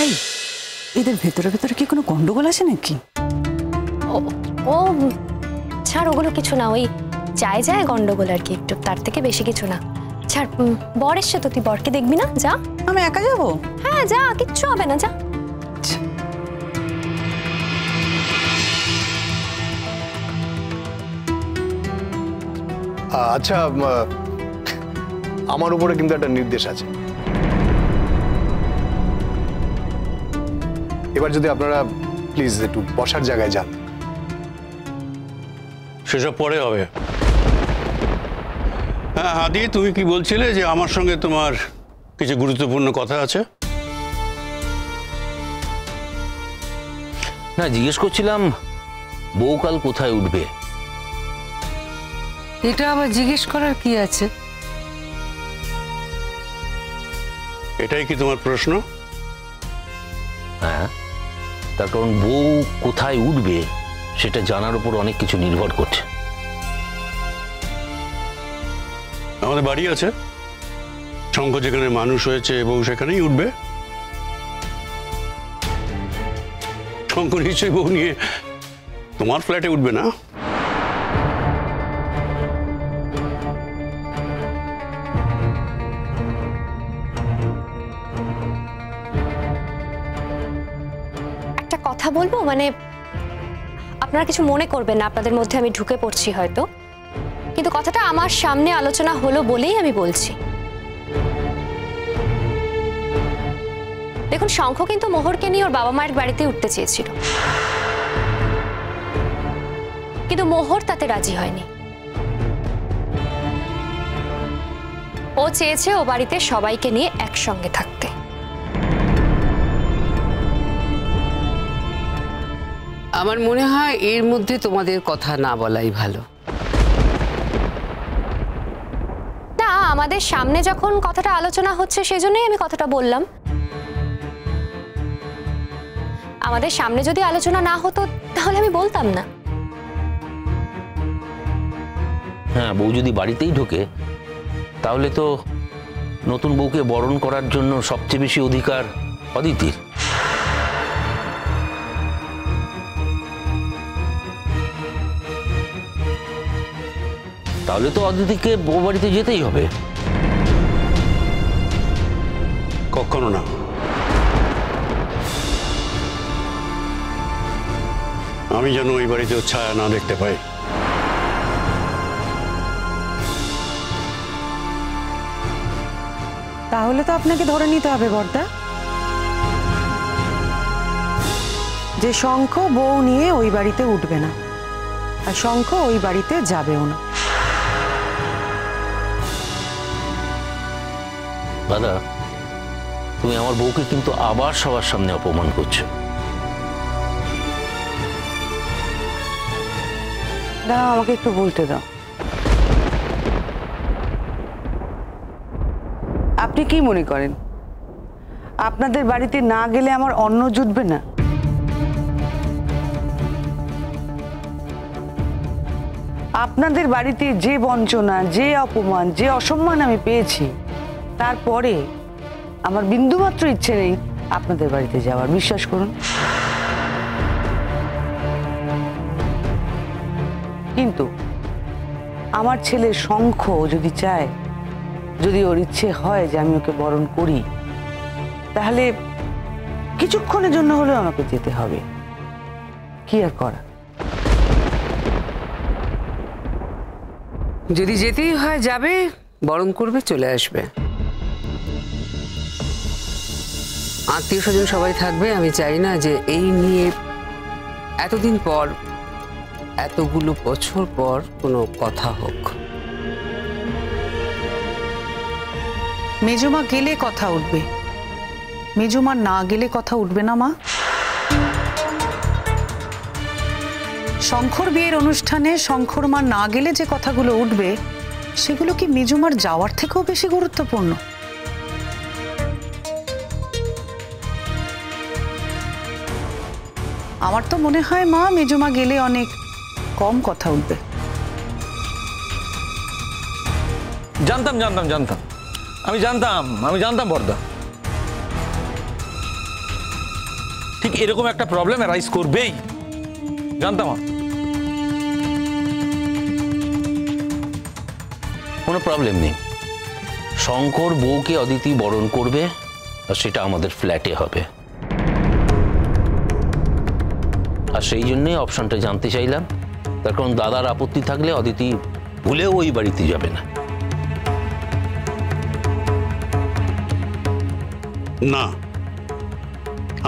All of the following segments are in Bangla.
এই এদের ভেতরে ভেতরে কি কোনো গন্ডগোল আছে নাকি? ও ছাড়, ওগুলো কিছু না, ওই যায় যায় গন্ডগোল আর কি, একটু, তার থেকে বেশি কিছু না। ছাড়, বর এসছে তো, তুই বরকে দেখবি না, যা। আমি একা যাবো? হ্যাঁ যা, কিচ্ছু হবে না, যা। আচ্ছা, আমার উপরে কিন্তু একটা নির্দেশ আছে। এবার যদি আপনারা প্লিজ একটু বসার জায়গায় যান। সেসব পরে হবে। হ্যাঁ হাদি, তুমি কি বলছিলে যে আমার সঙ্গে তোমার কিছু গুরুত্বপূর্ণ কথা আছে? না, জিজ্ঞেস করছিলাম বউকাল কোথায় উঠবে। এটা আবার জিজ্ঞেস করার কি আছে? এটাই কি তোমার প্রশ্ন? হ্যাঁ, তার কারণ বউ কোথায় উঠবে সেটা জানার উপর অনেক কিছু নির্ভর করছে। আমাদের বাড়ি আছে, শঙ্খ যেখানে মানুষ হয়েছে বউ সেখানেই উঠবে। শঙ্খ নিশ্চয়ই বউ নিয়ে তোমার ফ্ল্যাটে উঠবে না। একটা কথা বলবো, মানে আপনারা কিছু মনে করবেন না, আপনাদের মধ্যে আমি ঢুকে পড়ছি হয়তো, কিন্তু কথাটা আমার সামনে আলোচনা হলো বলেই আমি বলছি। দেখুন, শঙ্খ কিন্তু মোহরকে নিয়ে ওর বাবা মায়ের বাড়িতে উঠতে চেয়েছিল, কিন্তু মোহর তাতে রাজি হয়নি। ও চেয়েছে ও বাড়িতে সবাইকে নিয়ে একসঙ্গে থাকতে। আমার মনে হয় এর মধ্যে তোমাদের কথা না বলাই ভালো। না, আমাদের সামনে যখন কথাটা আলোচনা হচ্ছে সেজন্যই আমি কথাটা বললাম। আমাদের সামনে যদি আলোচনা না হতো তাহলে আমি বলতাম না। হ্যাঁ, বউ যদি বাড়িতেই ঢোকে তাহলে তো নতুন বউকে বরণ করার জন্য সবচেয়ে বেশি অধিকার অদিতির। তাহলে তো অদিতিকে বউ বাড়িতে যেতেই হবে। কখনো না। আমি যেন ওই বাড়িতে ছায়া না দেখতে পাই। তাহলে তো আপনাকে ধরে নিতে হবে বর্দা, যে শঙ্খ বউ নিয়ে ওই বাড়িতে উঠবে না, আর শঙ্খ ওই বাড়িতে যাবেও না। দাদা, তুমি আমার বউকে কিন্তু আবার সবার সামনে অপমান করছো। দাঁড়াও, আমাকে একটু বলতে দাও। আপনি কি মনে করেন আপনাদের বাড়িতে না গেলে আমার অন্ন জুটবে না? আপনাদের বাড়িতে যে বঞ্চনা, যে অপমান, যে অসম্মান আমি পেয়েছি, তারপরে আমার বিন্দুমাত্র ইচ্ছে নেই আপনাদের বাড়িতে যাওয়ার, বিশ্বাস করুন। কিন্তু আমার ছেলে শঙ্খ যদি চায়, যদি ওর ইচ্ছে হয় যে আমি ওকে বরণ করি, তাহলে কিছুক্ষণের জন্য হলেও আমাকে যেতে হবে। কি আর করা। যদি যেতেই হয় যাবে, বরণ করবে, চলে আসবে। আত্মীয় স্বজন সবাই থাকবে। আমি চাই না যে এই নিয়ে এতদিন পর, এতগুলো বছর পর কোনো কথা হোক। মেজমা গেলে কথা উঠবে, মেজমা না গেলে কথা উঠবে না মা। শঙ্খর বিয়ের অনুষ্ঠানে শঙ্খর মা না গেলে যে কথাগুলো উঠবে, সেগুলো কি মেজমার যাওয়ার থেকেও বেশি গুরুত্বপূর্ণ? আমার তো মনে হয় মা, মেজমা গেলে অনেক কম কথা উঠবে। জানতাম জানতাম জানতাম আমি জানতাম বর্দা। ঠিক এরকম একটা প্রবলেম অ্যারাইজ করবেই, জানতাম আমি। কোনো প্রবলেম নেই। শঙ্কর বউকে অদিতি বরণ করবে, আর সেটা আমাদের ফ্ল্যাটে হবে। আর সেই জন্যই অপশনটা জানতে চাইলাম, তার কারণ দাদার আপত্তি থাকলে অদিতি ভুলেও ওই বাড়িতে যাবে না। না,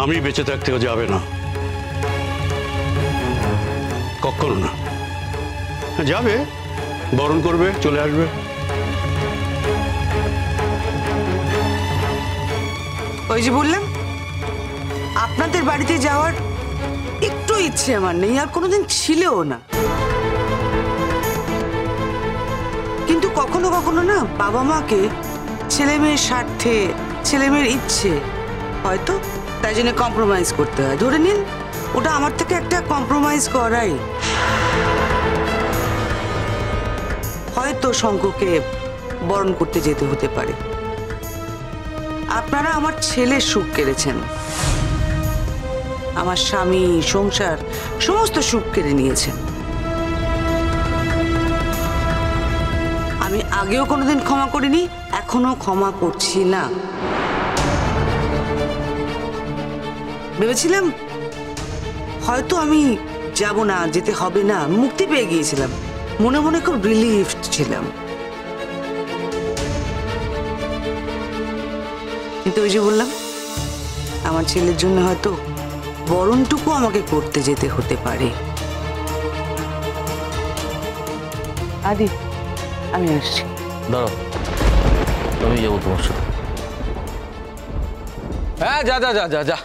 আমি বেঁচে থাকতেও যাবে না, কখনো না। যাবে, বরণ করবে, চলে আসবে। ওই যে বললাম, আপনাদের বাড়িতে যাওয়ার একটু ইচ্ছে আমার নেই, আর কোনোদিন ছিলও না। কিন্তু কখনো কখনো না বাবা মাকে ছেলে মেয়ের স্বার্থে, ছেলে মেয়ের ইচ্ছে হয়তো তাই জন্য কম্প্রোমাইজ করতে হয়। ধরে নিন ওটা আমার থেকে একটা কম্প্রোমাইজ করাই। হয়তো শঙ্করকে বরণ করতে যেতে হতে পারে। আপনারা আমার ছেলের সুখ কেড়েছেন, আমার স্বামী, সংসার, সমস্ত সুখ কেড়ে নিয়েছেন। আমি আগেও কোনোদিন ক্ষমা করিনি, এখনো ক্ষমা করছি না। ভেবেছিলাম হয়তো আমি যাব না, যেতে হবে না, মুক্তি পেয়ে গিয়েছিলাম। মনে মনে খুব রিলিফড ছিলাম। কিন্তু ওই যে বললাম, আমার ছেলের জন্য হয়তো বরণটুকু আমাকে করতে যেতে হতে পারে। আদি, আমি আসছি। দাঁড়াও, আমি যাবো তোমার সাথে। হ্যাঁ, যা যা যা যা যা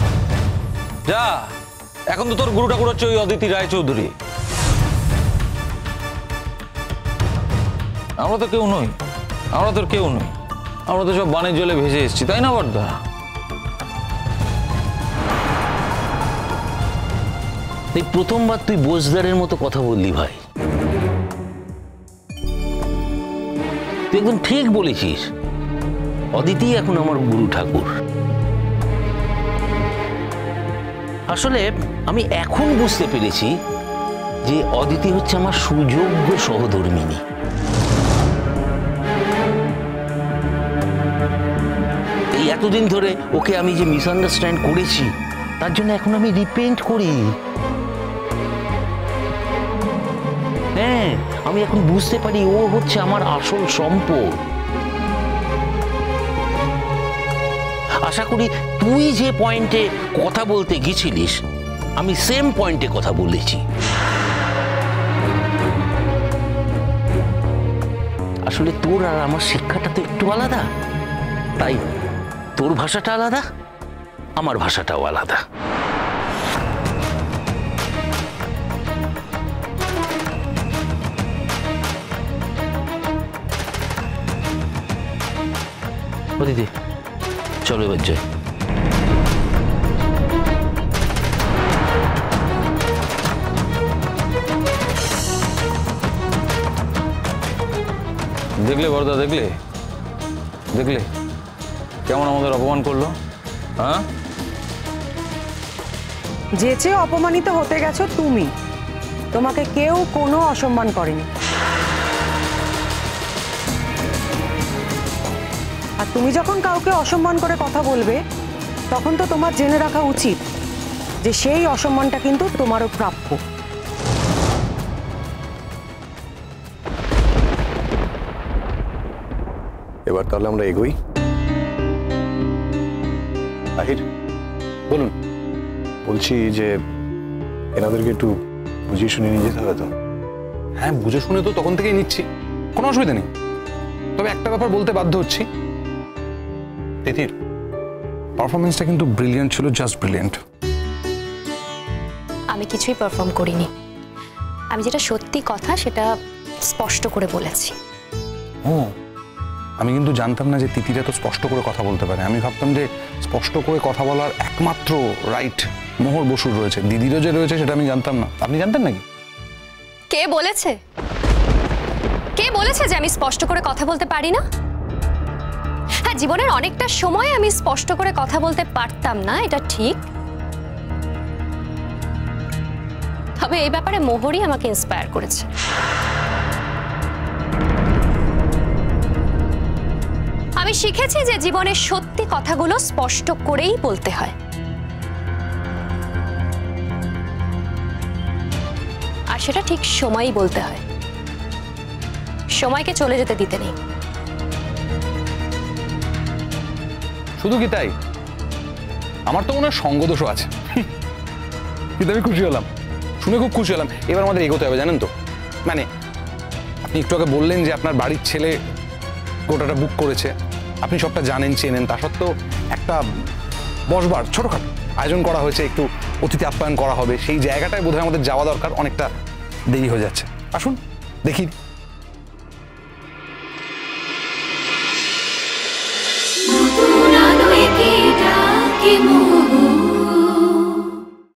যা। এখন তো তোর গুরু ঠাকুর হচ্ছে ওই অদিতি রায়চৌধুরী। আমরা তো কেউ নই, আমরা তোর কেউ নই। আমরা তো সব বানের জলে ভেসে এসেছি, তাই না বর্দা? এই প্রথমবার তুই বোঝদারের মতো কথা বললি ভাই। তুই একদম ঠিক বলেছিস, অদিতি এখন আমার গুরু ঠাকুর। আসলে আমি এখন বুঝতে পেরেছি যে অদিতি হচ্ছে আমার সুযোগ্য সহধর্মিনী। এই এতদিন ধরে ওকে আমি যে মিসআন্ডারস্ট্যান্ড করেছি, তার জন্য এখন আমি রিপেন্ট করি। হ্যাঁ, আমি এখন বুঝতে পারি ও হচ্ছে আমার আসল সম্পদ। আশা করি তুই যে পয়েন্টে কথা বলতে গেছিলিস, আমি সেম পয়েন্টে কথা বলেছি। আসলে তোর আর আমার শিক্ষাটা তো একটু আলাদা, তাই তোর ভাষাটা আলাদা, আমার ভাষাটাও আলাদা। দিদি চলো এবার যাই। দেখলে বর্দা, দেখলে দেখলে কেমন আমাদের অপমান করলো? হ্যাঁ, যেচে অপমানিত হতে গেছো তুমি, তোমাকে কেউ কোনো অসম্মান করেনি। আর তুমি যখন কাউকে অসম্মান করে কথা বলবে, তখন তো তোমার জেনে রাখা উচিত যে সেই অসম্মানটা কিন্তু তোমারও প্রাপ্য। এবার তাহলে আমরা এগোই। আহির, বলুন। বলছি যে এনাদেরকে একটু বুঝিয়ে শুনে নিয়ে যেতে হবে তো। হ্যাঁ, বুঝে শুনে তো তখন থেকেই নিচ্ছি, কোনো অসুবিধা নেই। তবে একটা ব্যাপার বলতে বাধ্য হচ্ছি, তিথির পারফরমেন্সটা কিন্তু ব্রিলিয়েন্ট ছিল, জাস্ট ব্রিলিয়েন্ট। আমি কিছুই পারফর্ম করিনি, আমি যেটা সত্যি কথা সেটা স্পষ্ট করে বলেছি। ও, আমি কিন্তু জানতাম না যে তিথিরা তো স্পষ্ট করে কথা বলতে পারে। আমি ভাবতাম যে স্পষ্ট করে কথা বলার একমাত্র রাইট মোহর বসুর রয়েছে, দিদিরও যে রয়েছে সেটা আমি জানতাম না। আপনি জানতেন নাকি? কে বলেছে? কে বলেছে যে আমি স্পষ্ট করে কথা বলতে পারি না? হ্যাঁ, জীবনের অনেকটা সময় আমি স্পষ্ট করে কথা বলতে পারতাম না, এটা ঠিক। তবে এই ব্যাপারে মোহরই আমাকে ইন্সপায়ার করেছে। আমি শিখেছি যে জীবনের সত্যি কথাগুলো স্পষ্ট করেই বলতে হয়, আর সেটা ঠিক সময়ই বলতে হয়, সময়কে চলে যেতে দিতে নেই। শুধু কি তাই, আমার তো মনে হয় সঙ্গদোষও আছে। কিন্তু আমি খুশি হলাম, শুনে খুব খুশি হলাম। এবার আমাদের এগোতে হবে, জানেন তো। মানে আপনি একটু আগে বললেন যে আপনার বাড়ির ছেলে গোটাটা বুক করেছে, আপনি সবটা জানেন চেনেন, তা সত্ত্বেও একটা বসবার ছোটখাটো আয়োজন করা হয়েছে, একটু অতিথি আপ্যায়ন করা হবে, সেই জায়গাটায় বোধহয় আমাদের যাওয়া দরকার। অনেকটা দেরি হয়ে যাচ্ছে, আসুন দেখি।